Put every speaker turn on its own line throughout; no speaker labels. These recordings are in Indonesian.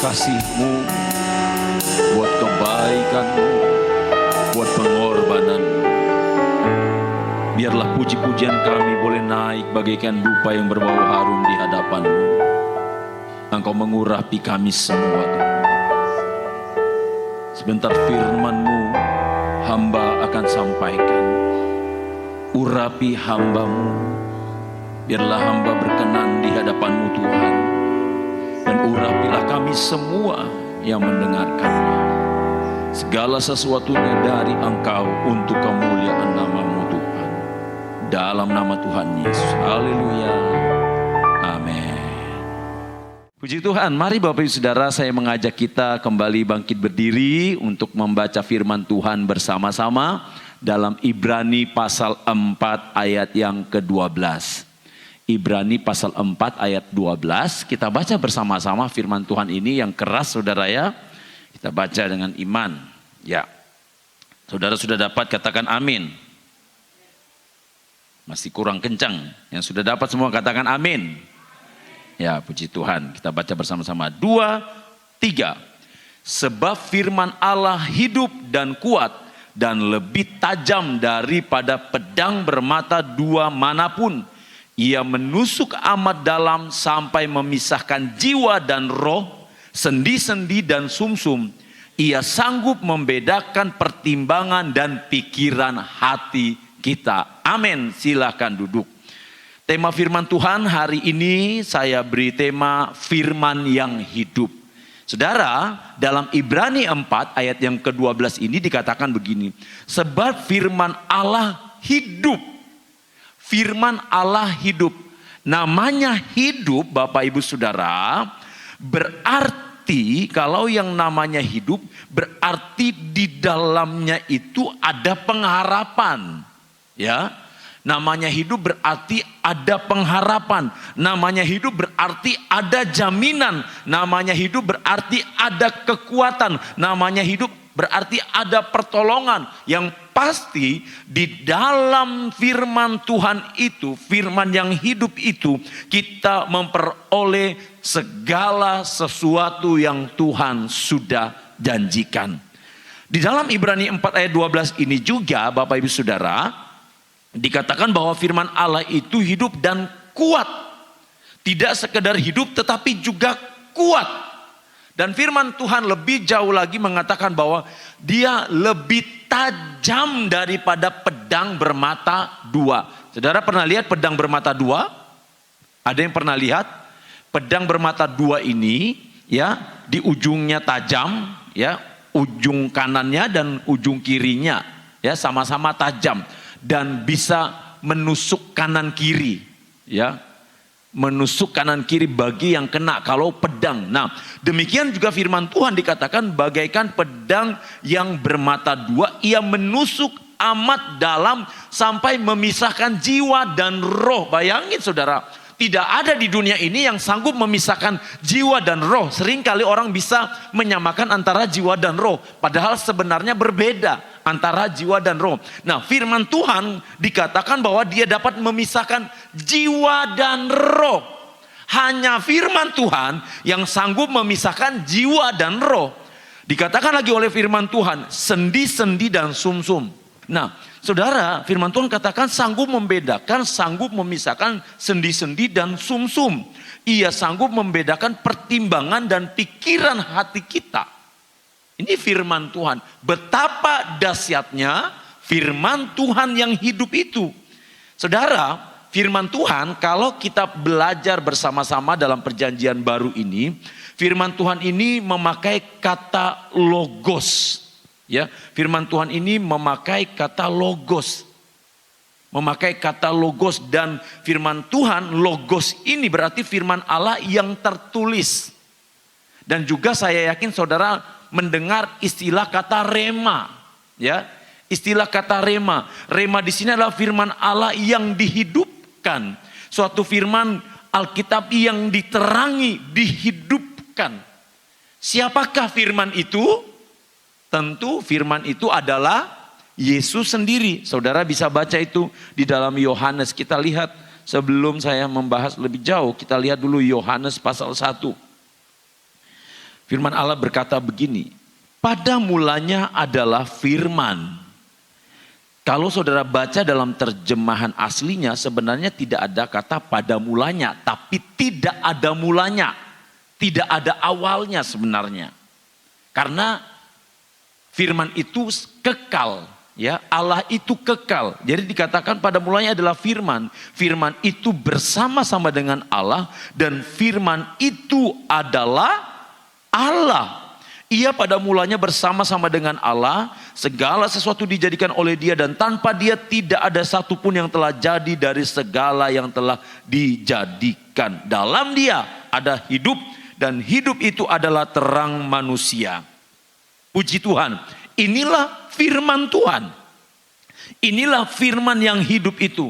kasih-Mu, buat kebaikan-Mu, buat pengorbanan-Mu. Biarlah puji-pujian kami boleh naik bagaikan dupa yang berbau harum di hadapan-Mu. Engkau mengurapi kami semua, Tuhan. Sebentar firman-Mu hamba akan sampaikan. Urapi hamba-Mu, biarlah hamba berkenan di hadapan-Mu, Tuhan. Dan urapilah kami semua yang mendengarkannya. Segala sesuatunya dari Engkau untuk kemuliaan nama-Mu, Tuhan. Dalam nama Tuhan Yesus. Haleluya. Amin. Puji Tuhan. Mari Bapak Ibu Saudara, saya mengajak kita kembali bangkit berdiri untuk membaca firman Tuhan bersama-sama dalam Ibrani pasal 4 ayat yang ke-12. Ibrani pasal 4 ayat 12. Kita baca bersama-sama firman Tuhan ini yang keras, saudara ya. Kita baca dengan iman. Ya. Saudara sudah dapat, katakan amin. Masih kurang kencang. Yang sudah dapat semua katakan amin. Ya, puji Tuhan. Kita baca bersama-sama. 2, 3. Sebab firman Allah hidup dan kuat dan lebih tajam daripada pedang bermata dua manapun. Ia menusuk amat dalam sampai memisahkan jiwa dan roh, sendi-sendi dan sumsum. Ia sanggup membedakan pertimbangan dan pikiran hati kita. Amin. Silakan duduk. Tema firman Tuhan hari ini saya beri tema firman yang hidup. Saudara, dalam Ibrani 4 ayat yang ke-12 ini dikatakan begini. Sebab firman Allah hidup. Firman Allah hidup. Namanya hidup, Bapak Ibu Saudara, berarti kalau yang namanya hidup berarti di dalamnya itu ada pengharapan. Ya. Namanya hidup berarti ada pengharapan. Namanya hidup berarti ada jaminan. Namanya hidup berarti ada kekuatan. Namanya hidup berarti ada pertolongan. Yang pasti di dalam firman Tuhan itu, firman yang hidup itu, kita memperoleh segala sesuatu yang Tuhan sudah janjikan. Di dalam Ibrani 4 ayat 12 ini juga Bapak Ibu Saudara, dikatakan bahwa firman Allah itu hidup dan kuat. Tidak sekedar hidup tetapi juga kuat. Dan firman Tuhan lebih jauh lagi mengatakan bahwa dia lebih tajam daripada pedang bermata dua. Saudara pernah lihat pedang bermata dua? Ada yang pernah lihat? Pedang bermata dua ini ya, di ujungnya tajam ya, ujung kanannya dan ujung kirinya ya sama-sama tajam. Dan bisa menusuk kanan kiri, ya, menusuk kanan kiri bagi yang kena kalau pedang. Nah, demikian juga firman Tuhan dikatakan bagaikan pedang yang bermata dua, ia menusuk amat dalam sampai memisahkan jiwa dan roh. Bayangin saudara, tidak ada di dunia ini yang sanggup memisahkan jiwa dan roh. Seringkali orang bisa menyamakan antara jiwa dan roh, padahal sebenarnya berbeda antara jiwa dan roh. Nah, firman Tuhan dikatakan bahwa dia dapat memisahkan jiwa dan roh. Hanya firman Tuhan yang sanggup memisahkan jiwa dan roh. Dikatakan lagi oleh firman Tuhan, sendi-sendi dan sumsum. Nah, saudara, firman Tuhan katakan sanggup membedakan, sanggup memisahkan sendi-sendi dan sumsum. Ia sanggup membedakan pertimbangan dan pikiran hati kita. Ini firman Tuhan. Betapa dahsyatnya firman Tuhan yang hidup itu. Saudara, firman Tuhan kalau kita belajar bersama-sama dalam perjanjian baru ini, firman Tuhan ini memakai kata logos. Ya, firman Tuhan ini memakai kata logos. Memakai kata logos, dan firman Tuhan logos ini berarti firman Allah yang tertulis. Dan juga saya yakin saudara mendengar istilah kata rema, ya. Istilah kata rema. Rema di sini adalah firman Allah yang dihidupkan. Suatu firman Alkitab yang diterangi, dihidupkan. Siapakah firman itu? Tentu firman itu adalah Yesus sendiri. Saudara bisa baca itu di dalam Yohanes. Kita lihat sebelum saya membahas lebih jauh, kita lihat dulu Yohanes pasal 1. Firman Allah berkata begini, pada mulanya adalah firman. Kalau saudara baca dalam terjemahan aslinya sebenarnya tidak ada kata pada mulanya, tapi tidak ada mulanya. Tidak ada awalnya sebenarnya. Karena firman itu kekal, ya. Allah itu kekal. Jadi dikatakan pada mulanya adalah firman. Firman itu bersama-sama dengan Allah dan firman itu adalah Allah. Ia pada mulanya bersama-sama dengan Allah, segala sesuatu dijadikan oleh Dia dan tanpa Dia tidak ada satupun yang telah jadi dari segala yang telah dijadikan. Dalam Dia ada hidup dan hidup itu adalah terang manusia. Puji Tuhan, inilah firman Tuhan. Inilah firman yang hidup itu.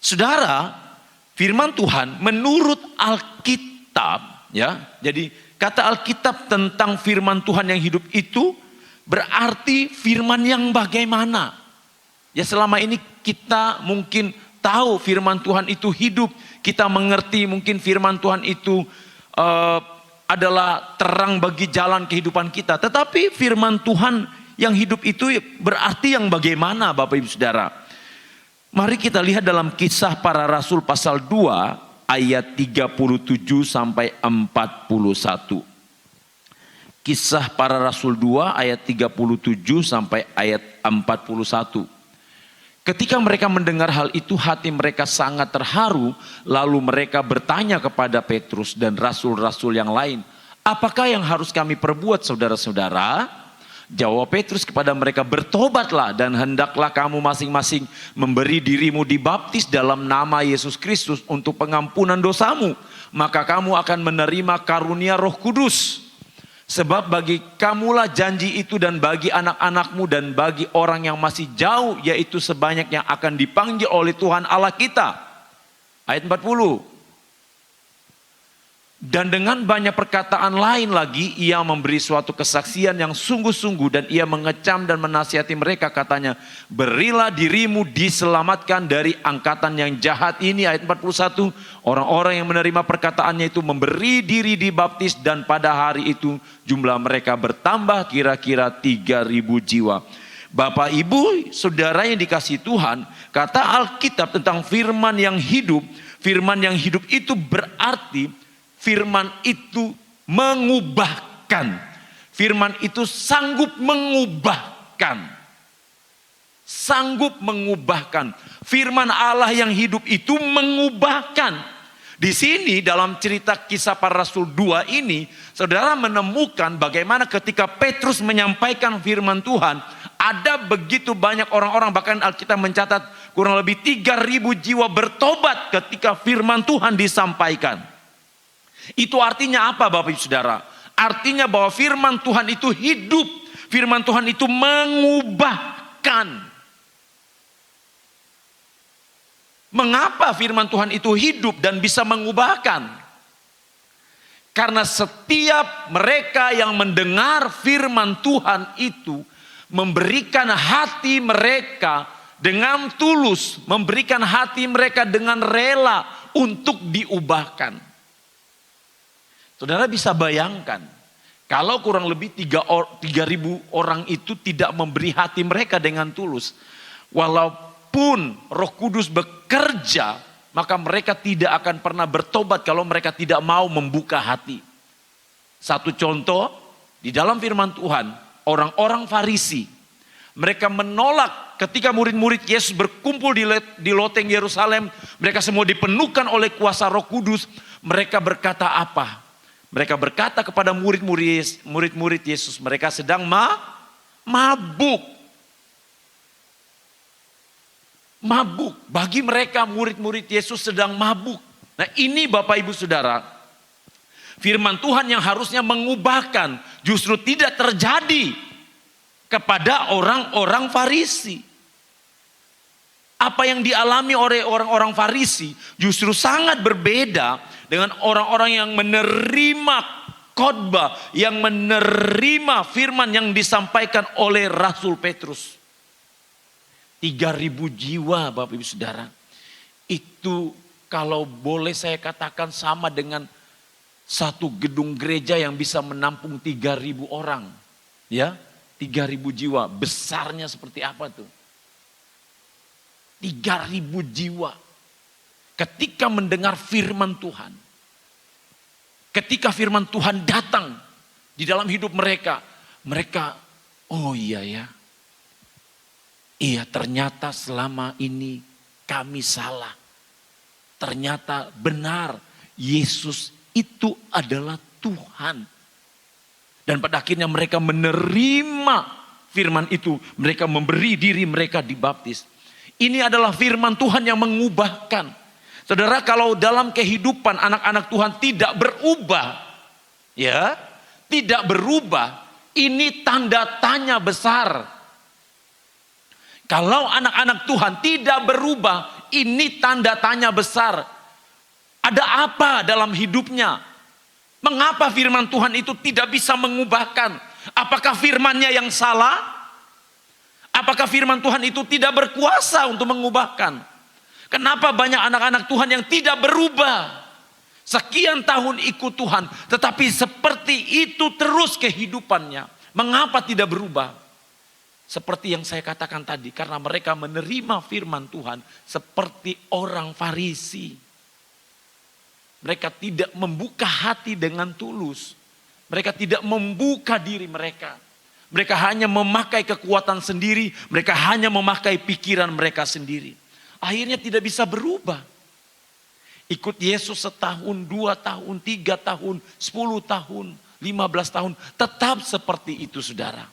Saudara, firman Tuhan menurut Alkitab, ya. Jadi kata Alkitab tentang firman Tuhan yang hidup itu berarti firman yang bagaimana? Ya, selama ini kita mungkin tahu firman Tuhan itu hidup. Kita mengerti mungkin firman Tuhan itu adalah terang bagi jalan kehidupan kita. Tetapi firman Tuhan yang hidup itu berarti yang bagaimana, Bapak Ibu Saudara? Mari kita lihat dalam Kisah Para Rasul pasal 2 ayat 37 sampai 41. Kisah Para Rasul 2 ayat 37 sampai ayat 41. Ketika mereka mendengar hal itu, hati mereka sangat terharu. Lalu mereka bertanya kepada Petrus dan rasul-rasul yang lain, apakah yang harus kami perbuat, saudara-saudara? Jawab Petrus kepada mereka, bertobatlah dan hendaklah kamu masing-masing memberi dirimu dibaptis dalam nama Yesus Kristus untuk pengampunan dosamu. Maka kamu akan menerima karunia Roh Kudus. Sebab bagi kamulah janji itu dan bagi anak-anakmu dan bagi orang yang masih jauh, yaitu sebanyak yang akan dipanggil oleh Tuhan Allah kita. Ayat 40. Dan dengan banyak perkataan lain lagi, ia memberi suatu kesaksian yang sungguh-sungguh dan ia mengecam dan menasihati mereka, katanya, berilah dirimu diselamatkan dari angkatan yang jahat ini. Ayat 41, orang-orang yang menerima perkataannya itu memberi diri dibaptis dan pada hari itu jumlah mereka bertambah kira-kira 3.000 jiwa. Bapak, Ibu, Saudara yang dikasihi Tuhan, kata Alkitab tentang firman yang hidup itu berarti firman itu mengubahkan. Firman itu sanggup mengubahkan. Sanggup mengubahkan. Firman Allah yang hidup itu mengubahkan. Di sini dalam cerita Kisah Para Rasul 2 ini, saudara menemukan bagaimana ketika Petrus menyampaikan firman Tuhan, ada begitu banyak orang-orang, bahkan Alkitab mencatat kurang lebih 3.000 jiwa bertobat ketika firman Tuhan disampaikan. Itu artinya apa, Bapak Ibu Saudara? Artinya bahwa firman Tuhan itu hidup. Firman Tuhan itu mengubahkan. Mengapa firman Tuhan itu hidup dan bisa mengubahkan? Karena setiap mereka yang mendengar firman Tuhan itu memberikan hati mereka dengan tulus, memberikan hati mereka dengan rela untuk diubahkan. Saudara bisa bayangkan, kalau kurang lebih 3.000 orang itu tidak memberi hati mereka dengan tulus. Walaupun Roh Kudus bekerja, maka mereka tidak akan pernah bertobat kalau mereka tidak mau membuka hati. Satu contoh, di dalam firman Tuhan, orang-orang Farisi, mereka menolak ketika murid-murid Yesus berkumpul di loteng Yerusalem. Mereka semua dipenuhkan oleh kuasa Roh Kudus. Mereka berkata apa? Mereka berkata kepada murid-murid Yesus, mereka sedang mabuk. Mabuk. Bagi mereka murid-murid Yesus sedang mabuk. Nah, ini Bapak Ibu Saudara, firman Tuhan yang harusnya mengubahkan justru tidak terjadi kepada orang-orang Farisi. Apa yang dialami oleh orang-orang Farisi justru sangat berbeda dengan orang-orang yang menerima khotbah, yang menerima firman yang disampaikan oleh Rasul Petrus. 3.000 jiwa, Bapak Ibu Saudara. Itu kalau boleh saya katakan sama dengan Satu gedung gereja yang bisa menampung 3.000 orang. Ya, 3.000 jiwa. Besarnya seperti apa tuh? 3.000 jiwa. Ketika mendengar firman Tuhan. Ketika firman Tuhan datang di dalam hidup mereka. Mereka, oh iya ya. Iya, ternyata selama ini kami salah. Ternyata benar Yesus itu adalah Tuhan. Dan pada akhirnya mereka menerima firman itu. Mereka memberi diri mereka dibaptis. Ini adalah firman Tuhan yang mengubahkan. Saudara, kalau dalam kehidupan anak-anak Tuhan tidak berubah. Ya, tidak berubah. Ini tanda tanya besar. Kalau anak-anak Tuhan tidak berubah. Ini tanda tanya besar. Ada apa dalam hidupnya? Mengapa firman Tuhan itu tidak bisa mengubahkan? Apakah firmannya yang salah? Apakah firman Tuhan itu tidak berkuasa untuk mengubahkan? Kenapa banyak anak-anak Tuhan yang tidak berubah? Sekian tahun ikut Tuhan, tetapi seperti itu terus kehidupannya. Mengapa tidak berubah? Seperti yang saya katakan tadi, karena mereka menerima firman Tuhan seperti orang Farisi. Mereka tidak membuka hati dengan tulus. Mereka tidak membuka diri mereka. Mereka hanya memakai kekuatan sendiri. Mereka hanya memakai pikiran mereka sendiri. Akhirnya tidak bisa berubah. Ikut Yesus setahun, 2 tahun, 3 tahun, 10 tahun, 15 tahun. Tetap seperti itu, saudara.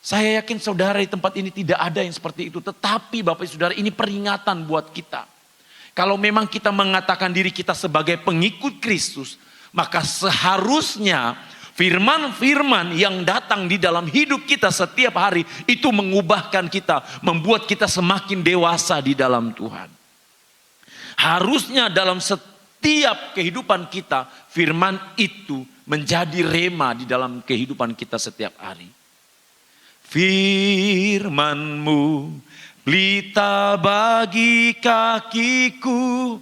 Saya yakin saudara di tempat ini tidak ada yang seperti itu. Tetapi Bapak Ibu Saudara, ini peringatan buat kita. Kalau memang kita mengatakan diri kita sebagai pengikut Kristus, maka seharusnya firman-firman yang datang di dalam hidup kita setiap hari itu mengubahkan kita, membuat kita semakin dewasa di dalam Tuhan. Harusnya dalam setiap kehidupan kita, firman itu menjadi rema di dalam kehidupan kita setiap hari. Firman-Mu pelita bagi kakiku,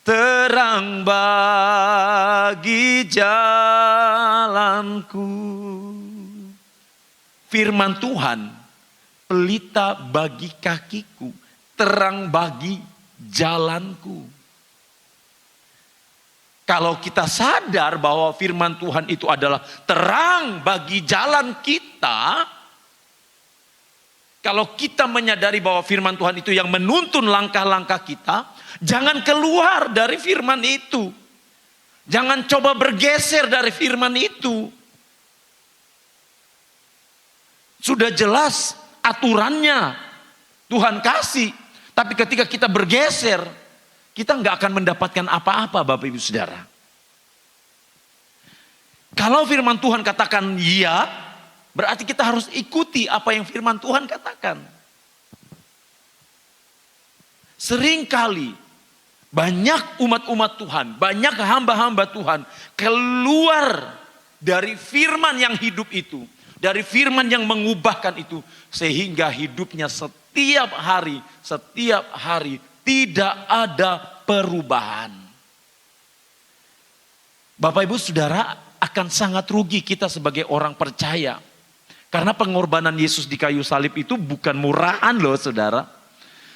terang bagi jalanku. Firman Tuhan, pelita bagi kakiku, terang bagi jalanku. Kalau kita sadar bahwa firman Tuhan itu adalah terang bagi jalan kita, kalau kita menyadari bahwa firman Tuhan itu yang menuntun langkah-langkah kita, jangan keluar dari firman itu. Jangan coba bergeser dari firman itu. Sudah jelas aturannya Tuhan kasih. Tapi ketika kita bergeser, kita nggak akan mendapatkan apa-apa, Bapak Ibu Saudara. Kalau firman Tuhan katakan iya, berarti kita harus ikuti apa yang firman Tuhan katakan. Seringkali banyak umat-umat Tuhan, banyak hamba-hamba Tuhan keluar dari firman yang hidup itu, dari firman yang mengubahkan itu, sehingga hidupnya setiap hari tidak ada perubahan. Bapak Ibu Saudara, akan sangat rugi kita sebagai orang percaya. Karena pengorbanan Yesus di kayu salib itu bukan murahan loh, saudara.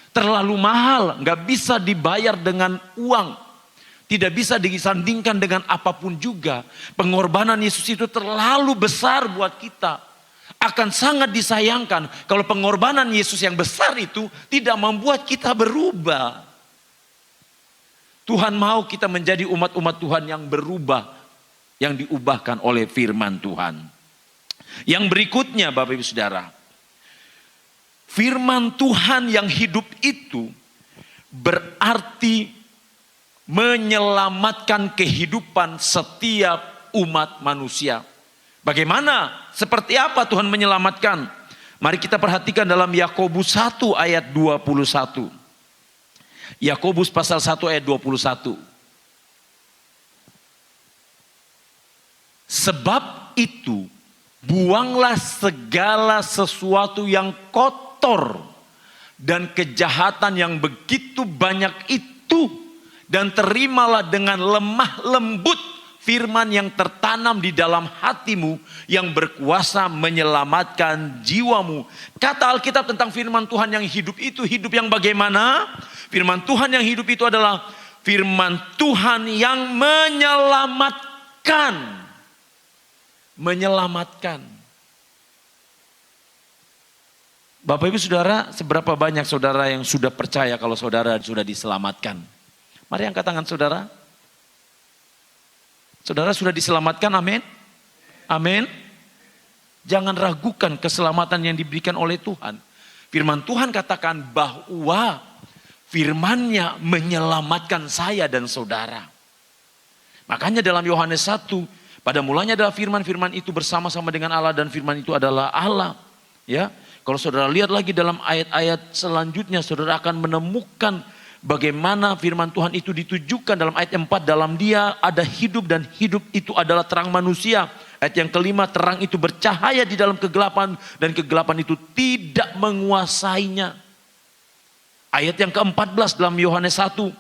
Terlalu mahal, gak bisa dibayar dengan uang. Tidak bisa disandingkan dengan apapun juga. Pengorbanan Yesus itu terlalu besar buat kita. Akan sangat disayangkan kalau pengorbanan Yesus yang besar itu tidak membuat kita berubah. Tuhan mau kita menjadi umat-umat Tuhan yang berubah. Yang diubahkan oleh firman Tuhan. Yang berikutnya Bapak Ibu Saudara, firman Tuhan yang hidup itu berarti menyelamatkan kehidupan setiap umat manusia. Bagaimana? Seperti apa Tuhan menyelamatkan? Mari kita perhatikan dalam Yakobus 1 ayat 21. Yakobus pasal 1 ayat 21. Sebab itu buanglah segala sesuatu yang kotor dan kejahatan yang begitu banyak itu dan terimalah dengan lemah lembut firman yang tertanam di dalam hatimu yang berkuasa menyelamatkan jiwamu. Kata Alkitab tentang firman Tuhan yang hidup itu hidup yang bagaimana? Firman Tuhan yang hidup itu adalah firman Tuhan yang menyelamatkan. Menyelamatkan. Bapak Ibu Saudara, seberapa banyak saudara yang sudah percaya kalau saudara sudah diselamatkan? Mari angkat tangan saudara. Saudara sudah diselamatkan, amin? Amin. Jangan ragukan keselamatan yang diberikan oleh Tuhan. Firman Tuhan katakan bahwa firman-Nya menyelamatkan saya dan saudara. Makanya dalam Yohanes 1, pada mulanya adalah firman, firman itu bersama-sama dengan Allah dan firman itu adalah Allah. Ya, kalau saudara lihat lagi dalam ayat-ayat selanjutnya, saudara akan menemukan bagaimana firman Tuhan itu ditujukan dalam ayat 4. Dalam Dia ada hidup dan hidup itu adalah terang manusia. Ayat yang kelima, terang itu bercahaya di dalam kegelapan dan kegelapan itu tidak menguasainya. Ayat yang ke-14 dalam Yohanes 1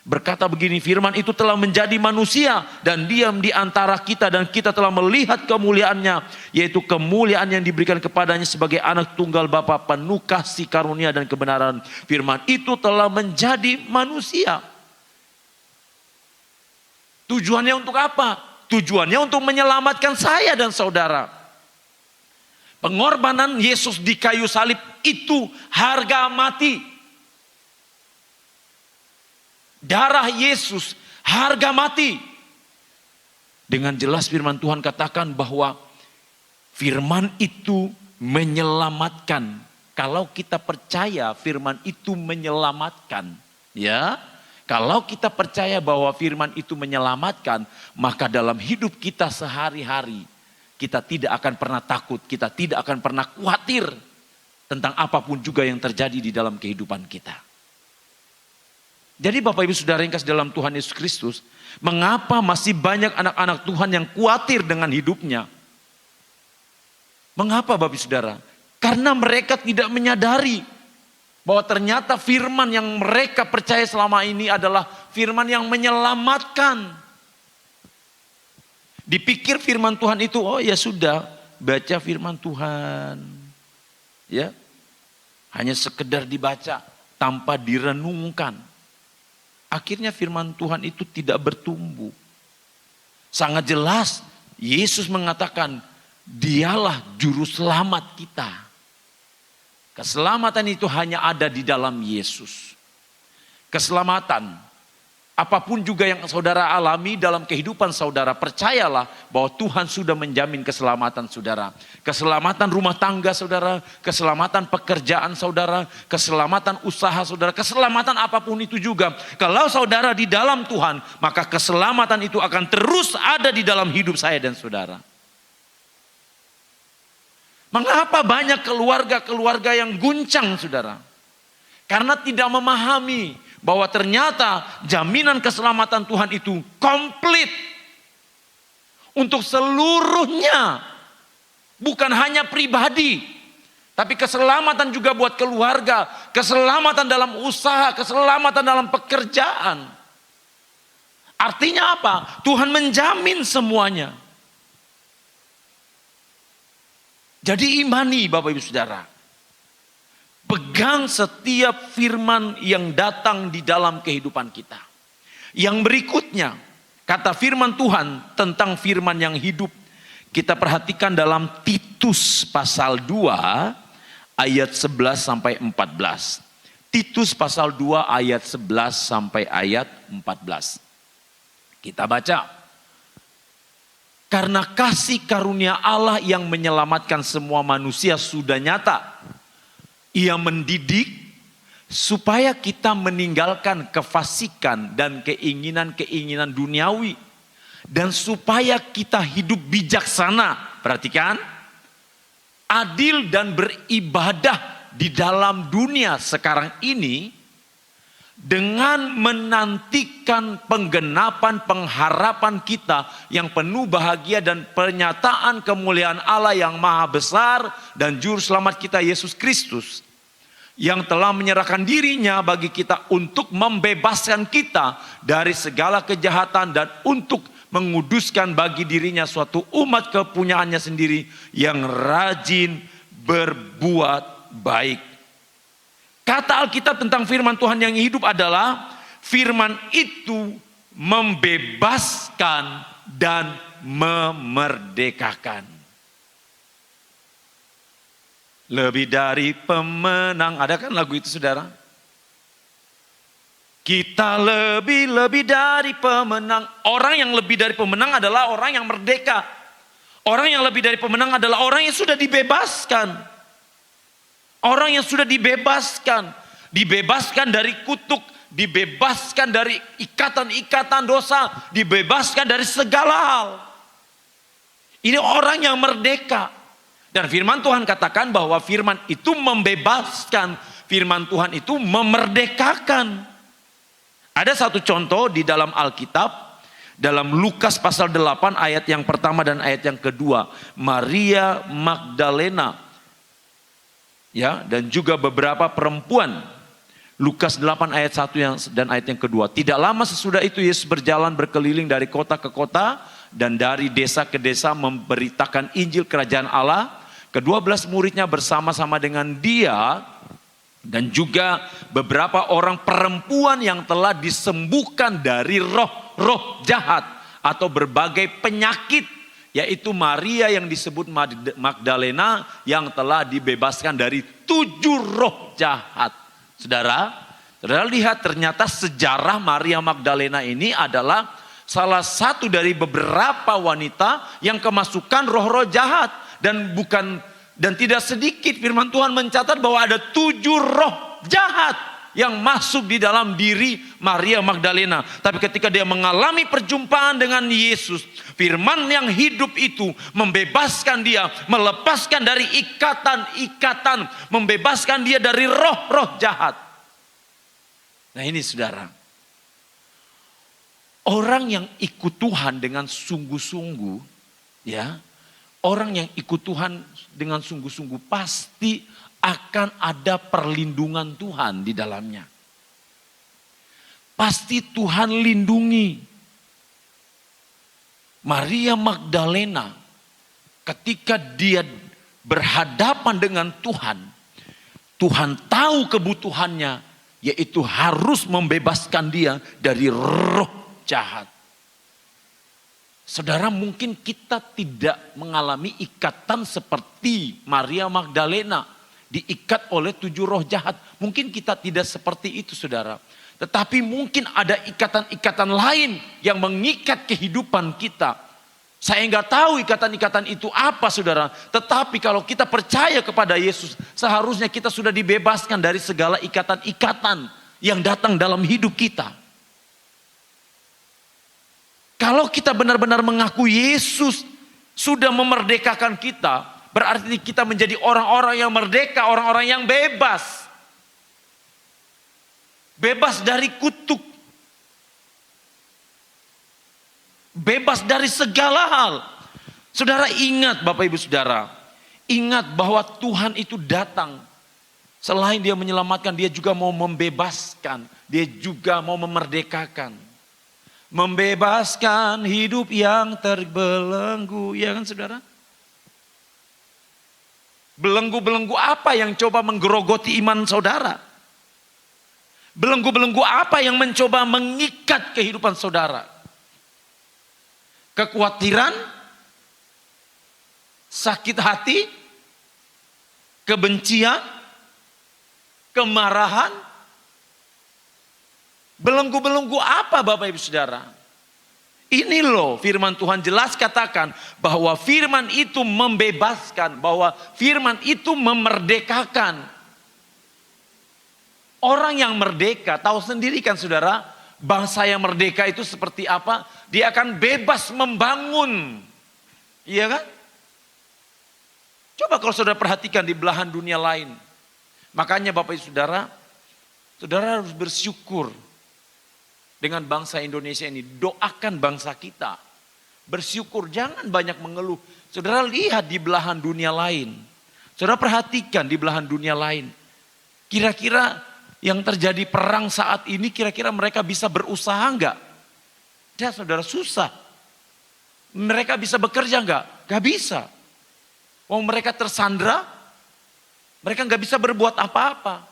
berkata begini, firman itu telah menjadi manusia dan diam di antara kita dan kita telah melihat kemuliaannya, yaitu kemuliaan yang diberikan kepadanya sebagai anak tunggal Bapa, penuh kasih karunia dan kebenaran. Firman itu telah menjadi manusia. Tujuannya untuk apa? Tujuannya untuk menyelamatkan saya dan saudara. Pengorbanan Yesus di kayu salib itu harga mati. Darah Yesus harga mati. Dengan jelas firman Tuhan katakan bahwa firman itu menyelamatkan. Kalau kita percaya firman itu menyelamatkan, ya. Kalau kita percaya bahwa firman itu menyelamatkan, maka dalam hidup kita sehari-hari kita tidak akan pernah takut, kita tidak akan pernah khawatir tentang apapun juga yang terjadi di dalam kehidupan kita. Jadi Bapak Ibu Saudara yang kasih dalam Tuhan Yesus Kristus, mengapa masih banyak anak-anak Tuhan yang khawatir dengan hidupnya? Mengapa Bapak Ibu Saudara? Karena mereka tidak menyadari bahwa ternyata firman yang mereka percaya selama ini adalah firman yang menyelamatkan. Dipikir firman Tuhan itu, oh ya sudah, baca firman Tuhan. Ya, hanya sekedar dibaca tanpa direnungkan. Akhirnya firman Tuhan itu tidak bertumbuh. Sangat jelas Yesus mengatakan Dialah juru selamat kita. Keselamatan itu hanya ada di dalam Yesus. Keselamatan apapun juga yang saudara alami dalam kehidupan saudara, percayalah bahwa Tuhan sudah menjamin keselamatan saudara. Keselamatan rumah tangga saudara, keselamatan pekerjaan saudara, keselamatan usaha saudara, keselamatan apapun itu juga. Kalau saudara di dalam Tuhan, maka keselamatan itu akan terus ada di dalam hidup saya dan saudara. Mengapa banyak keluarga-keluarga yang guncang saudara? Karena tidak memahami bahwa ternyata jaminan keselamatan Tuhan itu komplit untuk seluruhnya, bukan hanya pribadi, tapi keselamatan juga buat keluarga, keselamatan dalam usaha, keselamatan dalam pekerjaan. Artinya apa? Tuhan menjamin semuanya. Jadi imani Bapak Ibu Saudara. Pegang setiap firman yang datang di dalam kehidupan kita. Yang berikutnya, kata firman Tuhan tentang firman yang hidup. Kita perhatikan dalam Titus pasal 2 ayat 11 sampai 14. Titus pasal 2 ayat 11 sampai ayat 14. Kita baca. Karena kasih karunia Allah yang menyelamatkan semua manusia sudah nyata. Ia mendidik supaya kita meninggalkan kefasikan dan keinginan-keinginan duniawi. Dan supaya kita hidup bijaksana. Perhatikan. Adil dan beribadah di dalam dunia sekarang ini. Dengan menantikan penggenapan pengharapan kita yang penuh bahagia dan pernyataan kemuliaan Allah yang maha besar dan juru selamat kita Yesus Kristus. yang telah menyerahkan dirinya bagi kita untuk membebaskan kita dari segala kejahatan dan untuk menguduskan bagi dirinya suatu umat kepunyaannya sendiri yang rajin berbuat baik. Kata Alkitab tentang firman Tuhan yang hidup adalah firman itu membebaskan dan memerdekakan. Lebih dari pemenang. Ada kan lagu itu saudara? Kita lebih dari pemenang. Orang yang lebih dari pemenang adalah orang yang merdeka. Orang yang lebih dari pemenang adalah orang yang sudah dibebaskan. Orang yang sudah dibebaskan. Dibebaskan dari kutuk. Dibebaskan dari ikatan-ikatan dosa. Dibebaskan dari segala hal. Ini orang yang merdeka. Dan firman Tuhan katakan bahwa firman itu membebaskan. Firman Tuhan itu memerdekakan. Ada satu contoh di dalam Alkitab. Dalam Lukas pasal 8 ayat yang pertama dan ayat yang kedua. Maria Magdalena. Ya, dan juga beberapa perempuan. Lukas 8 ayat 1 dan ayat yang kedua. Tidak lama sesudah itu Yesus berjalan berkeliling dari kota ke kota. Dan dari desa ke desa memberitakan Injil kerajaan Allah. Ke-12 muridnya bersama-sama dengan dia dan juga beberapa orang perempuan yang telah disembuhkan dari roh-roh jahat atau berbagai penyakit, yaitu Maria yang disebut Magdalena yang telah dibebaskan dari 7 roh jahat. Saudara lihat ternyata sejarah Maria Magdalena ini adalah salah satu dari beberapa wanita yang kemasukan roh-roh jahat. Dan tidak sedikit firman Tuhan mencatat bahwa ada 7 roh jahat yang masuk di dalam diri Maria Magdalena. Tapi ketika dia mengalami perjumpaan dengan Yesus, firman yang hidup itu membebaskan dia, melepaskan dari ikatan-ikatan, membebaskan dia dari roh-roh jahat. Nah ini saudara, orang yang ikut Tuhan dengan sungguh-sungguh, ya, orang yang ikut Tuhan dengan sungguh-sungguh pasti akan ada perlindungan Tuhan di dalamnya. Pasti Tuhan lindungi. Maria Magdalena ketika dia berhadapan dengan Tuhan, Tuhan tahu kebutuhannya, yaitu harus membebaskan dia dari roh jahat. Saudara, mungkin kita tidak mengalami ikatan seperti Maria Magdalena. Diikat oleh 7 roh jahat. Mungkin kita tidak seperti itu saudara. Tetapi mungkin ada ikatan-ikatan lain yang mengikat kehidupan kita. Saya nggak tahu ikatan-ikatan itu apa saudara. Tetapi kalau kita percaya kepada Yesus, seharusnya kita sudah dibebaskan dari segala ikatan-ikatan yang datang dalam hidup kita. Kalau kita benar-benar mengaku Yesus sudah memerdekakan kita, berarti kita menjadi orang-orang yang merdeka, orang-orang yang bebas. Bebas dari kutuk. Bebas dari segala hal. Saudara ingat Bapak Ibu Saudara, ingat bahwa Tuhan itu datang. Selain dia menyelamatkan, dia juga mau membebaskan. Dia juga mau memerdekakan. Membebaskan hidup yang terbelenggu, ya kan saudara? Belenggu-belenggu apa yang coba menggerogoti iman saudara? Belenggu-belenggu apa yang mencoba mengikat kehidupan saudara? Kekhawatiran, sakit hati, kebencian, kemarahan. Belenggu-belenggu apa Bapak Ibu Saudara? Ini loh firman Tuhan jelas katakan bahwa firman itu membebaskan, bahwa firman itu memerdekakan. Orang yang merdeka tahu sendiri kan saudara, bangsa yang merdeka itu seperti apa? Dia akan bebas membangun. Iya kan? Coba kalau saudara perhatikan di belahan dunia lain. Makanya Bapak Ibu Saudara, saudara harus bersyukur. Dengan bangsa Indonesia ini, doakan bangsa kita. Bersyukur, jangan banyak mengeluh. Saudara lihat di belahan dunia lain. Saudara perhatikan di belahan dunia lain. Kira-kira yang terjadi perang saat ini, kira-kira mereka bisa berusaha enggak? Ya saudara, susah. Mereka bisa bekerja enggak? Gak bisa. Mereka tersandra, mereka enggak bisa berbuat apa-apa.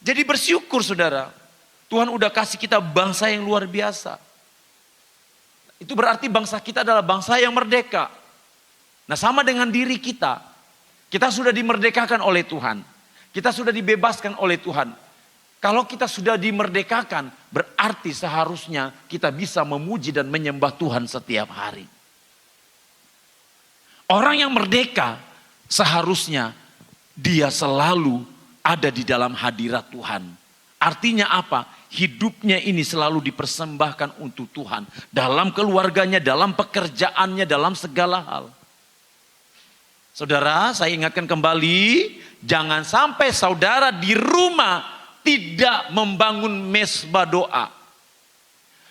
Jadi bersyukur saudara, Tuhan udah kasih kita bangsa yang luar biasa. Itu berarti bangsa kita adalah bangsa yang merdeka. Nah sama dengan diri kita sudah dimerdekakan oleh Tuhan. Kita sudah dibebaskan oleh Tuhan. Kalau kita sudah dimerdekakan, berarti seharusnya kita bisa memuji dan menyembah Tuhan setiap hari. Orang yang merdeka seharusnya dia selalu ada di dalam hadirat Tuhan. Artinya apa? Hidupnya ini selalu dipersembahkan untuk Tuhan. Dalam keluarganya, dalam pekerjaannya, dalam segala hal. Saudara, saya ingatkan kembali, jangan sampai saudara di rumah tidak membangun mesbah doa.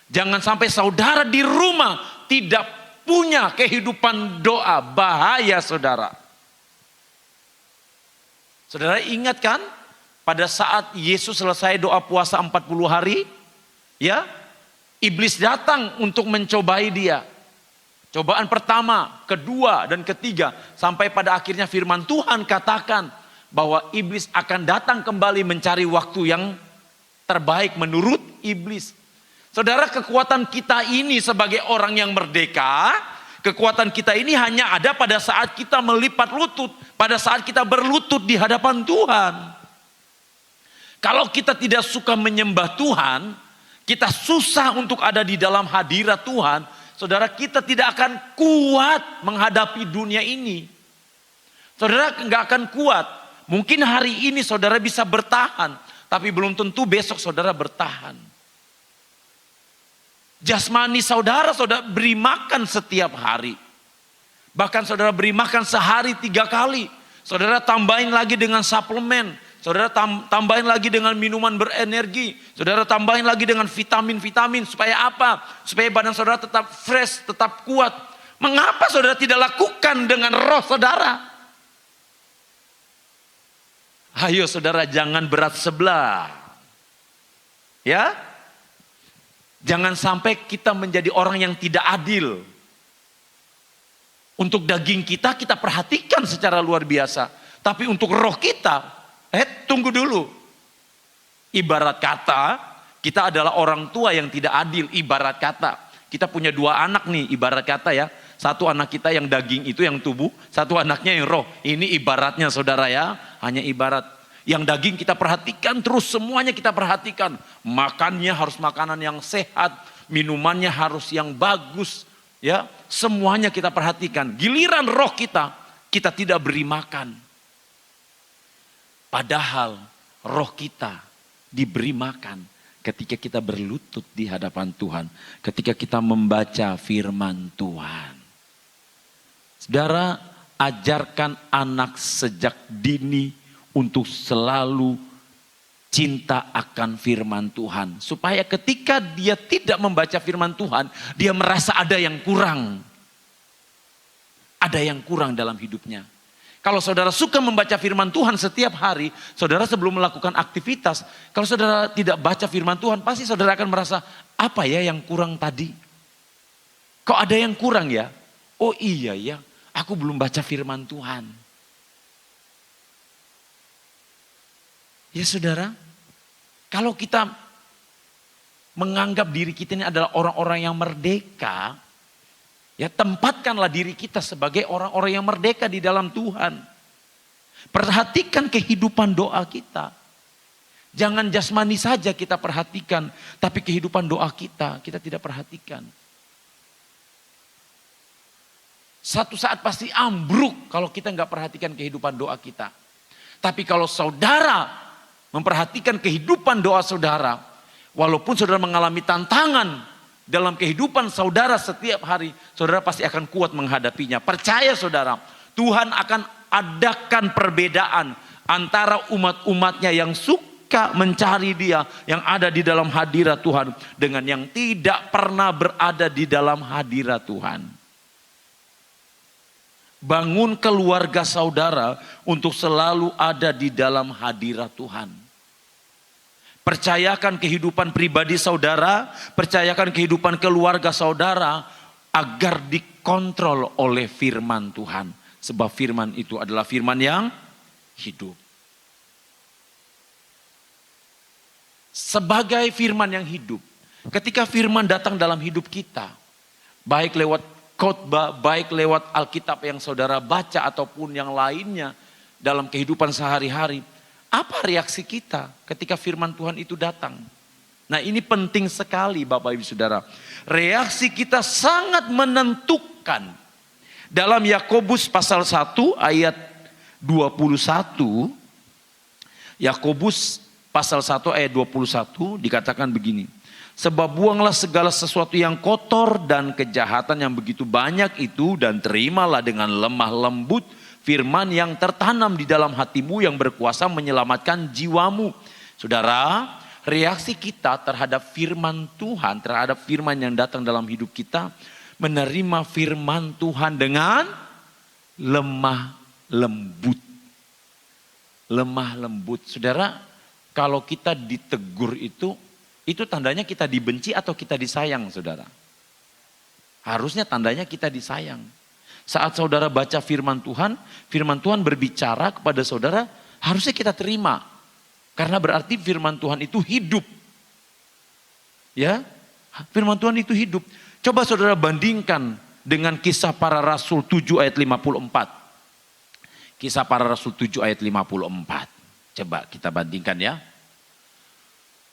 Jangan sampai saudara di rumah tidak punya kehidupan doa. Bahaya saudara. Saudara ingat kan? Pada saat Yesus selesai doa puasa 40 hari, ya, iblis datang untuk mencobai dia. Cobaan pertama, kedua, dan ketiga. Sampai pada akhirnya firman Tuhan katakan bahwa iblis akan datang kembali mencari waktu yang terbaik menurut iblis. Saudara, kekuatan kita ini sebagai orang yang merdeka, kekuatan kita ini hanya ada pada saat kita melipat lutut. Pada saat kita berlutut di hadapan Tuhan. Kalau kita tidak suka menyembah Tuhan, kita susah untuk ada di dalam hadirat Tuhan, saudara, kita tidak akan kuat menghadapi dunia ini. Saudara nggak akan kuat. Mungkin hari ini saudara bisa bertahan, tapi belum tentu besok saudara bertahan. Jasmani saudara beri makan setiap hari. Bahkan saudara beri makan sehari 3 kali. Saudara tambahin lagi dengan suplemen. Saudara tambahin lagi dengan minuman berenergi. Saudara tambahin lagi dengan vitamin-vitamin. Supaya apa? Supaya badan saudara tetap fresh, tetap kuat. Mengapa saudara tidak lakukan dengan roh saudara? Ayo saudara, jangan berat sebelah. Ya? Jangan sampai kita menjadi orang yang tidak adil. Untuk daging kita perhatikan secara luar biasa. Tapi untuk roh kita, tunggu dulu. Ibarat kata, kita adalah orang tua yang tidak adil. Ibarat kata, kita punya 2 anak nih, ibarat kata ya. Satu anak kita yang daging itu yang tubuh, satu anaknya yang roh. Ini ibaratnya saudara ya, hanya ibarat. Yang daging kita perhatikan terus, semuanya kita perhatikan. Makannya harus makanan yang sehat, minumannya harus yang bagus. Ya, semuanya kita perhatikan. Giliran roh kita tidak beri makan. Padahal roh kita diberi makan ketika kita berlutut di hadapan Tuhan. Ketika kita membaca firman Tuhan. Saudara, ajarkan anak sejak dini untuk selalu cinta akan firman Tuhan. Supaya ketika dia tidak membaca firman Tuhan, dia merasa ada yang kurang. Ada yang kurang dalam hidupnya. Kalau saudara suka membaca firman Tuhan setiap hari, saudara sebelum melakukan aktivitas, kalau saudara tidak baca firman Tuhan, pasti saudara akan merasa, apa ya yang kurang tadi? Kok ada yang kurang ya? Oh iya ya, aku belum baca firman Tuhan. Ya saudara, kalau kita menganggap diri kita ini adalah orang-orang yang merdeka, ya tempatkanlah diri kita sebagai orang-orang yang merdeka di dalam Tuhan. Perhatikan kehidupan doa kita. Jangan jasmani saja kita perhatikan, tapi kehidupan doa kita tidak perhatikan. Satu saat pasti ambruk kalau kita nggak perhatikan kehidupan doa kita. Tapi kalau saudara memperhatikan kehidupan doa saudara, walaupun saudara mengalami tantangan dalam kehidupan saudara setiap hari, saudara pasti akan kuat menghadapinya. Percaya saudara, Tuhan akan adakan perbedaan antara umat-umatnya yang suka mencari Dia, yang ada di dalam hadirat Tuhan, dengan yang tidak pernah berada di dalam hadirat Tuhan. Bangun keluarga saudara untuk selalu ada di dalam hadirat Tuhan. Percayakan kehidupan pribadi saudara, percayakan kehidupan keluarga saudara agar dikontrol oleh firman Tuhan. Sebab firman itu adalah firman yang hidup. Sebagai firman yang hidup, ketika firman datang dalam hidup kita, baik lewat khotbah, baik lewat Alkitab yang saudara baca ataupun yang lainnya dalam kehidupan sehari-hari, apa reaksi kita ketika firman Tuhan itu datang? Nah, ini penting sekali Bapak Ibu Saudara. Reaksi kita sangat menentukan. Dalam Yakobus pasal 1 ayat 21, Yakobus pasal 1 ayat 21 dikatakan begini. Sebab buanglah segala sesuatu yang kotor dan kejahatan yang begitu banyak itu, dan terimalah dengan lemah lembut firman yang tertanam di dalam hatimu yang berkuasa menyelamatkan jiwamu. Saudara, reaksi kita terhadap firman Tuhan, terhadap firman yang datang dalam hidup kita, menerima firman Tuhan dengan lemah lembut. Lemah lembut. Saudara, kalau kita ditegur itu tandanya kita dibenci atau kita disayang, saudara? Harusnya tandanya kita disayang. Saat saudara baca firman Tuhan berbicara kepada saudara, harusnya kita terima. Karena berarti firman Tuhan itu hidup. Ya, firman Tuhan itu hidup. Coba saudara bandingkan dengan Kisah Para Rasul 7 ayat 54. Kisah Para Rasul 7 ayat 54. Coba kita bandingkan ya.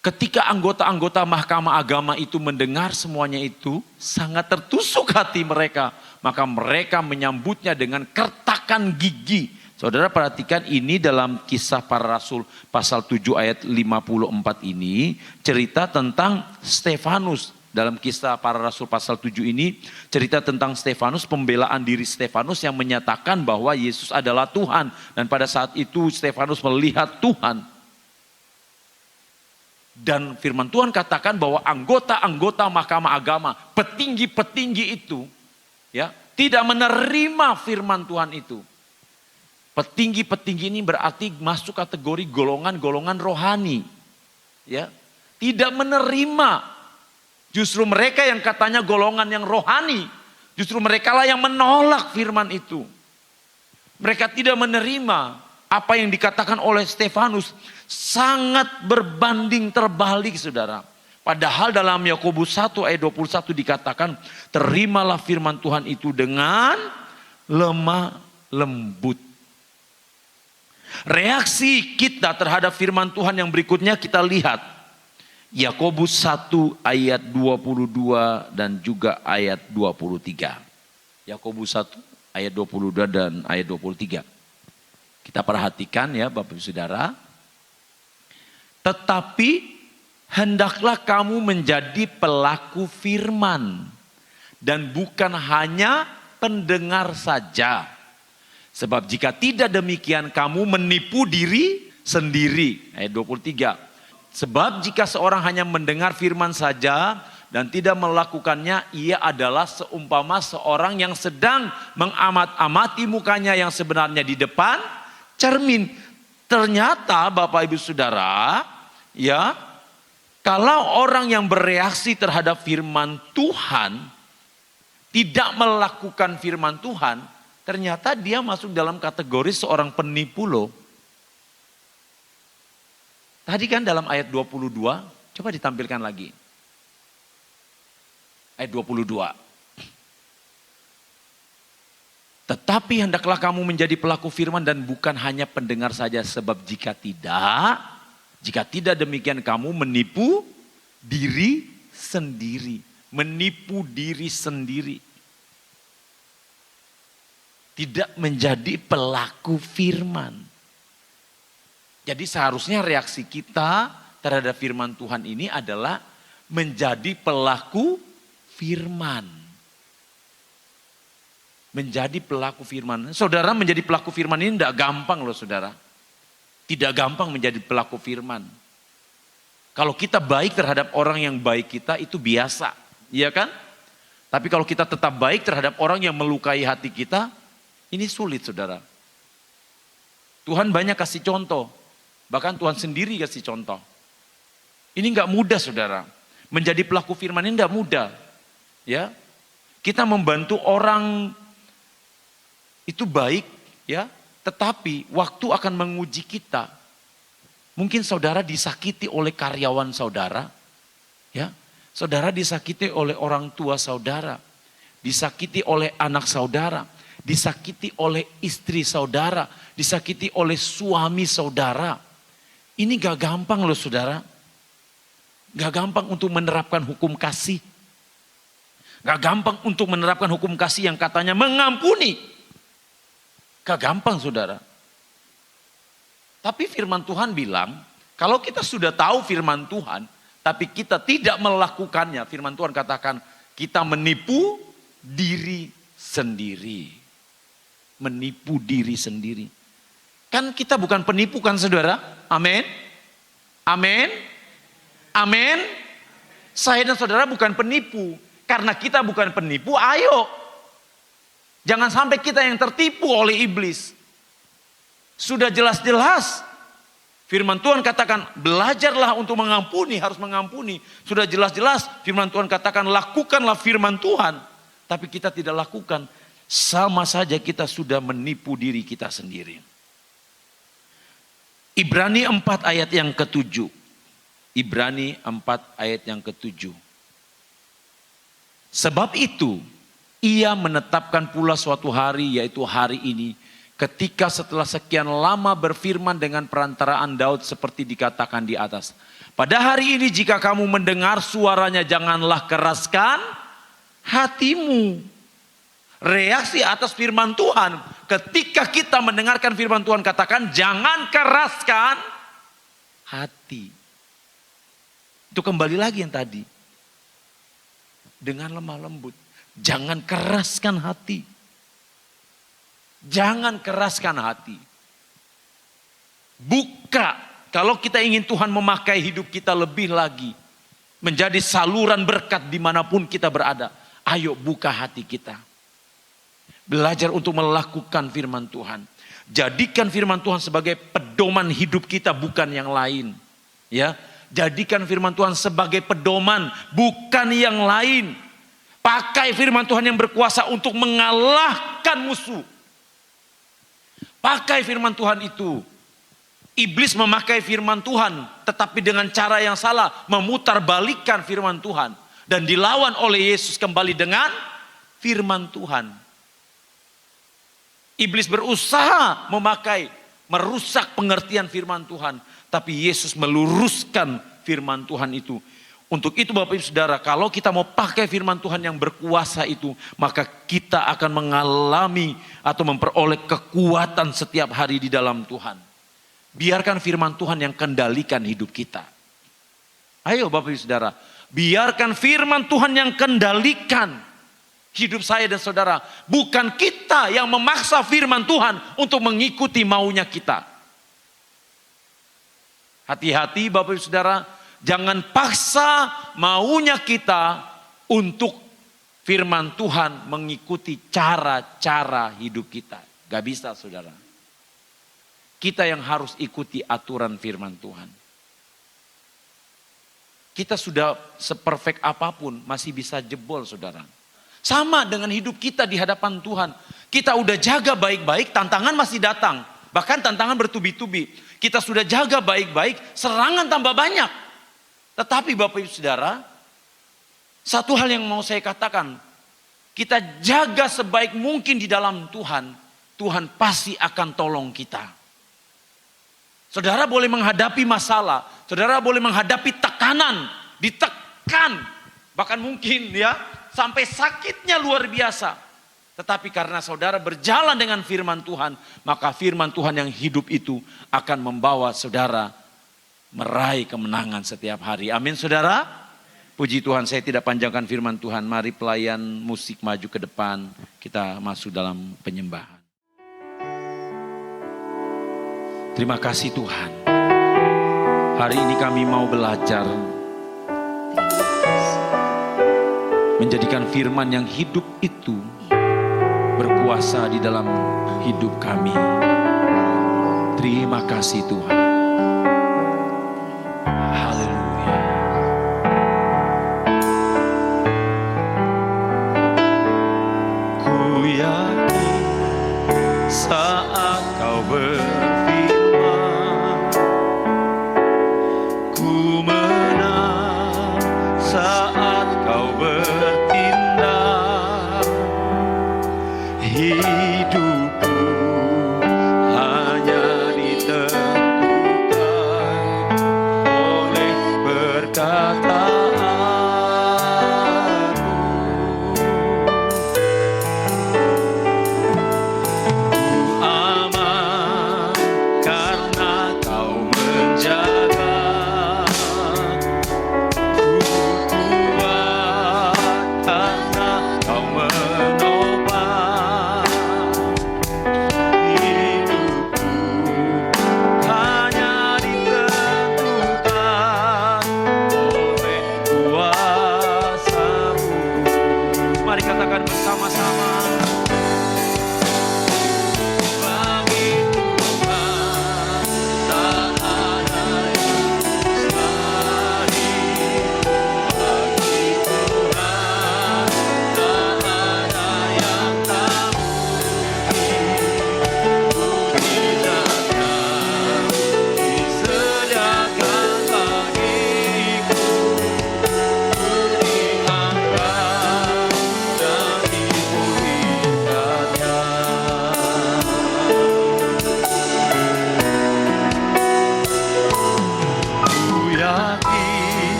Ketika anggota-anggota mahkamah agama itu mendengar semuanya itu, sangat tertusuk hati mereka. Maka mereka menyambutnya dengan kertakan gigi. Saudara perhatikan ini dalam Kisah Para Rasul pasal 7 ayat 54 ini. Cerita tentang Stefanus. Dalam Kisah Para Rasul pasal 7 ini cerita tentang Stefanus, pembelaan diri Stefanus yang menyatakan bahwa Yesus adalah Tuhan. Dan pada saat itu Stefanus melihat Tuhan. Dan firman Tuhan katakan bahwa anggota-anggota mahkamah agama, petinggi-petinggi itu ya, tidak menerima firman Tuhan itu. Petinggi-petinggi ini berarti masuk kategori golongan-golongan rohani. Ya, tidak menerima. Justru mereka yang katanya golongan yang rohani, justru mereka lah yang menolak firman itu. Mereka tidak menerima apa yang dikatakan oleh Stefanus. Sangat berbanding terbalik, saudara. Padahal dalam Yakobus 1 ayat 21 dikatakan, terimalah firman Tuhan itu dengan lemah lembut. Reaksi kita terhadap firman Tuhan yang berikutnya kita lihat. Yakobus 1 ayat 22 dan juga ayat 23. Yakobus 1 ayat 22 dan ayat 23. Kita perhatikan ya Bapak Ibu Saudara. Tetapi hendaklah kamu menjadi pelaku firman dan bukan hanya pendengar saja. Sebab jika tidak demikian kamu menipu diri sendiri. Ayat 23. Sebab jika seorang hanya mendengar firman saja dan tidak melakukannya, ia adalah seumpama seorang yang sedang mengamat-amati mukanya yang sebenarnya di depan cermin. Ternyata Bapak Ibu Saudara, ya, kalau orang yang bereaksi terhadap firman Tuhan tidak melakukan firman Tuhan, ternyata dia masuk dalam kategori seorang penipu loh. Tadi kan dalam ayat 22, coba ditampilkan lagi. Ayat 22. Tetapi hendaklah kamu menjadi pelaku firman dan bukan hanya pendengar saja. Sebab jika tidak demikian kamu menipu diri sendiri. Menipu diri sendiri. Tidak menjadi pelaku firman. Jadi seharusnya reaksi kita terhadap firman Tuhan ini adalah menjadi pelaku firman. Menjadi pelaku firman. Saudara, menjadi pelaku firman ini tidak gampang loh saudara. Tidak gampang menjadi pelaku firman. Kalau kita baik terhadap orang yang baik kita itu biasa. Iya kan? Tapi kalau kita tetap baik terhadap orang yang melukai hati kita, ini sulit saudara. Tuhan banyak kasih contoh. Bahkan Tuhan sendiri kasih contoh. Ini nggak mudah saudara. Menjadi pelaku firman ini nggak mudah. Ya, kita membantu orang itu baik, ya. Tetapi waktu akan menguji kita. Mungkin saudara disakiti oleh karyawan saudara, ya. Saudara disakiti oleh orang tua saudara, disakiti oleh anak saudara, disakiti oleh istri saudara, disakiti oleh suami saudara. Ini gak gampang loh saudara. Gak gampang untuk menerapkan hukum kasih. Gak gampang untuk menerapkan hukum kasih yang katanya mengampuni. Gak gampang saudara. Tapi firman Tuhan bilang, kalau kita sudah tahu firman Tuhan, tapi kita tidak melakukannya, firman Tuhan katakan, kita menipu diri sendiri. Menipu diri sendiri. Kan kita bukan penipu kan saudara? Amin. Amin. Amin. Saya dan saudara bukan penipu. Karena kita bukan penipu, ayo. Jangan sampai kita yang tertipu oleh iblis. Sudah jelas-jelas. Firman Tuhan katakan, belajarlah untuk mengampuni, harus mengampuni. Sudah jelas-jelas firman Tuhan katakan, lakukanlah firman Tuhan. Tapi kita tidak lakukan. Sama saja kita sudah menipu diri kita sendiri. Ibrani 4 ayat yang ke-7. Ibrani 4 ayat yang ke-7. Sebab itu, ia menetapkan pula suatu hari, yaitu hari ini, ketika setelah sekian lama berfirman dengan perantaraan Daud seperti dikatakan di atas. Pada hari ini jika kamu mendengar suaranya, janganlah keraskan hatimu. Reaksi atas firman Tuhan. Ketika kita mendengarkan firman Tuhan katakan, jangan keraskan hati. Itu kembali lagi yang tadi. Dengan lemah lembut. Jangan keraskan hati. Jangan keraskan hati. Buka. Kalau kita ingin Tuhan memakai hidup kita lebih lagi. Menjadi saluran berkat dimanapun kita berada. Ayo buka hati kita. Belajar untuk melakukan firman Tuhan. Jadikan firman Tuhan sebagai pedoman hidup kita, bukan yang lain. Ya, jadikan firman Tuhan sebagai pedoman, bukan yang lain. Pakai firman Tuhan yang berkuasa untuk mengalahkan musuh. Pakai firman Tuhan itu. Iblis memakai firman Tuhan, tetapi dengan cara yang salah, memutarbalikkan firman Tuhan. Dan dilawan oleh Yesus kembali dengan firman Tuhan. Iblis berusaha merusak pengertian firman Tuhan. Tapi Yesus meluruskan firman Tuhan itu. Untuk itu Bapak Ibu Saudara, kalau kita mau pakai firman Tuhan yang berkuasa itu, maka kita akan mengalami atau memperoleh kekuatan setiap hari di dalam Tuhan. Biarkan firman Tuhan yang kendalikan hidup kita. Ayo Bapak Ibu Saudara, biarkan firman Tuhan yang kendalikan hidup saya dan saudara. Bukan kita yang memaksa firman Tuhan untuk mengikuti maunya kita. Hati-hati Bapak Ibu Saudara, jangan paksa maunya kita untuk firman Tuhan mengikuti cara-cara hidup kita. Gak bisa saudara. Kita yang harus ikuti aturan firman Tuhan. Kita sudah seperfect apapun masih bisa jebol saudara. Sama dengan hidup kita di hadapan Tuhan. Kita udah jaga baik-baik, tantangan masih datang. Bahkan tantangan bertubi-tubi. Kita sudah jaga baik-baik, serangan tambah banyak. Tetapi Bapak Ibu Saudara, satu hal yang mau saya katakan. Kita jaga sebaik mungkin di dalam Tuhan. Tuhan pasti akan tolong kita. Saudara boleh menghadapi masalah. Saudara boleh menghadapi tekanan. Ditekan. Bahkan mungkin ya. Sampai sakitnya luar biasa. Tetapi karena saudara berjalan dengan firman Tuhan, maka firman Tuhan yang hidup itu akan membawa saudara meraih kemenangan setiap hari. Amin saudara. Puji Tuhan, saya tidak panjangkan firman Tuhan. Mari pelayan musik maju ke depan. Kita masuk dalam penyembahan. Terima kasih Tuhan. Hari ini kami mau belajar menjadikan firman yang hidup itu berkuasa di dalam hidup kami. Terima kasih Tuhan. Haleluya.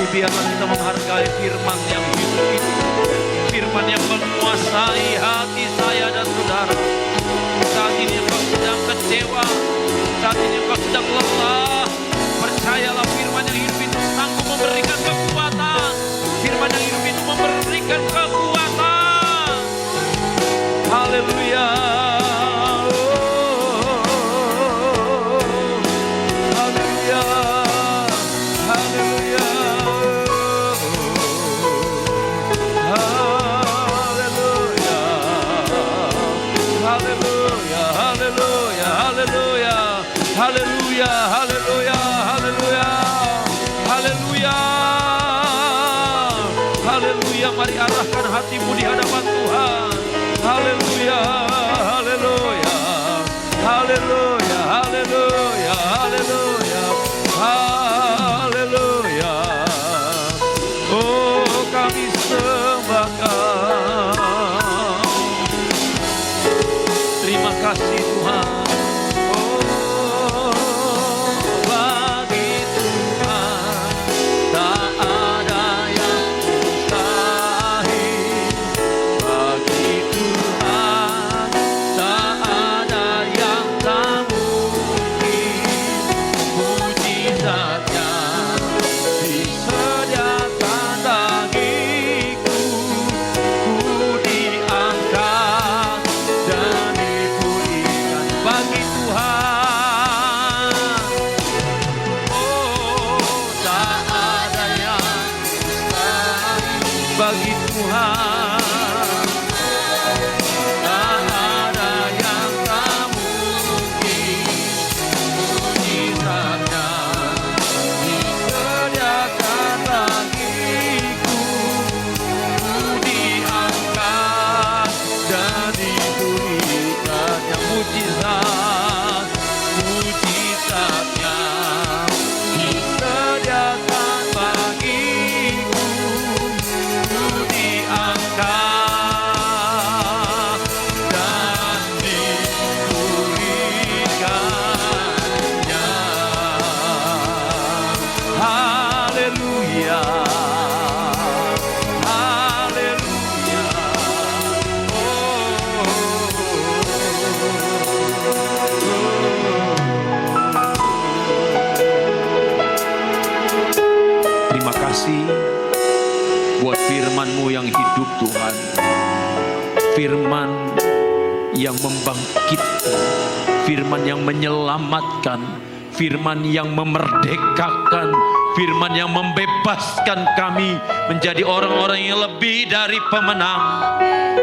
biarlah kita menghargai firman yang hidup itu. Firman yang menguasai hati saya dan saudara. Saat ini engkau sedang kecewa, saat ini engkau sedang lelah, percayalah firman yang hidup itu sanggup memberikan kekuatan. Firman yang hidup itu memberikan kekuatan. Haleluya. Haleluya, haleluya, haleluya, haleluya, haleluya. Mari arahkan hatimu di hadapan Tuhan. Haleluya, haleluya, haleluya, haleluya, haleluya, haleluya. Oh, kami sembah Kau. Terima kasih Tuhan. Bagi Tuhan tak ada yang tak mungkin. Mujizatnya disediakan bagiku, ku diangkat dan dipulihkan. Yang mujizat, mujizatnya disediakan bagiku, diangkat dan dipulihkannya. Haleluya, haleluya. Terima kasih buat firman-Mu yang hidup Tuhan. Firman yang membangkitkan, firman yang menyelamatkan, firman yang memerdekakan, firman yang membebaskan kami menjadi orang-orang yang lebih dari pemenang.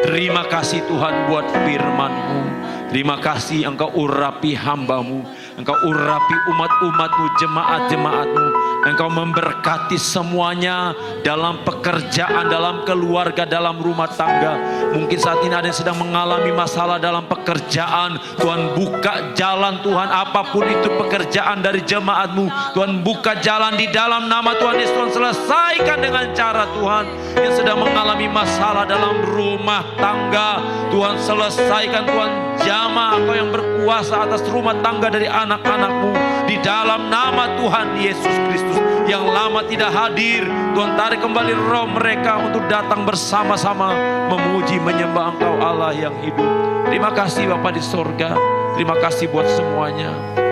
Terima kasih Tuhan buat firman-Mu. Terima kasih Engkau urapi hamba-Mu, Engkau urapi umat-umat-Mu, jemaat-jemaat-Mu. Engkau memberkati semuanya dalam pekerjaan, dalam keluarga, dalam rumah tangga. Mungkin saat ini ada yang sedang mengalami masalah dalam pekerjaan. Tuhan buka jalan Tuhan, apapun itu pekerjaan dari jemaat-Mu. Tuhan buka jalan di dalam nama Tuhan Yesus. Tuhan selesaikan dengan cara Tuhan. Yang sedang mengalami masalah dalam rumah tangga, Tuhan selesaikan. Tuhan jamah Engkau yang berkuasa atas rumah tangga dari anak-anak-Mu. Di dalam nama Tuhan Yesus Kristus. Yang lama tidak hadir, Tuhan tarik kembali roh mereka untuk datang bersama-sama memuji menyembah Engkau Allah yang hidup. Terima kasih Bapa di sorga. Terima kasih buat semuanya.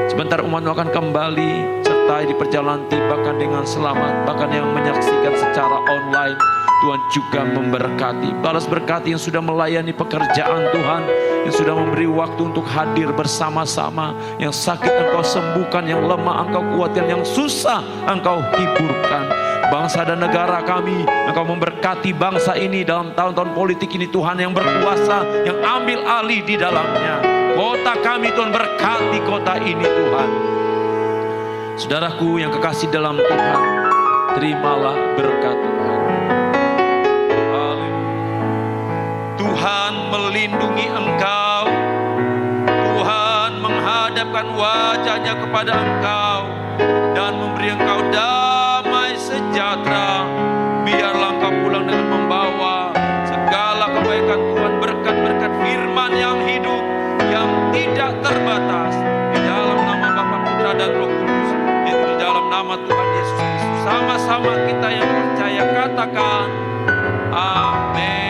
Sebentar umat-Mu akan kembali sertai di perjalanan tibakan dengan selamat. Bahkan yang menyaksikan secara online, Tuhan juga memberkati. Balas berkati yang sudah melayani pekerjaan Tuhan, yang sudah memberi waktu untuk hadir bersama-sama. Yang sakit Engkau sembuhkan, yang lemah Engkau kuatkan, yang susah Engkau hiburkan. Bangsa dan negara kami, Engkau memberkati bangsa ini dalam tahun-tahun politik ini Tuhan, yang berkuasa, yang ambil alih di dalamnya. Kota kami Tuhan, berkati kota ini Tuhan. Saudaraku yang kekasih dalam Tuhan, terimalah berkat Tuhan. Tuhan melindungi engkau, Tuhan menghadapkan wajahnya kepada engkau dan memberi engkau damai sejahtera. Biarlah engkau pulang dengan membawa segala kebaikan Tuhan, berkat-berkat firman yang hidup, yang tidak terbatas. Di dalam nama Bapa, Putra dan Roh Kudus, yaitu di dalam nama Tuhan Yesus Kristus. Sama-sama bersama-sama kita yang percaya katakan amin.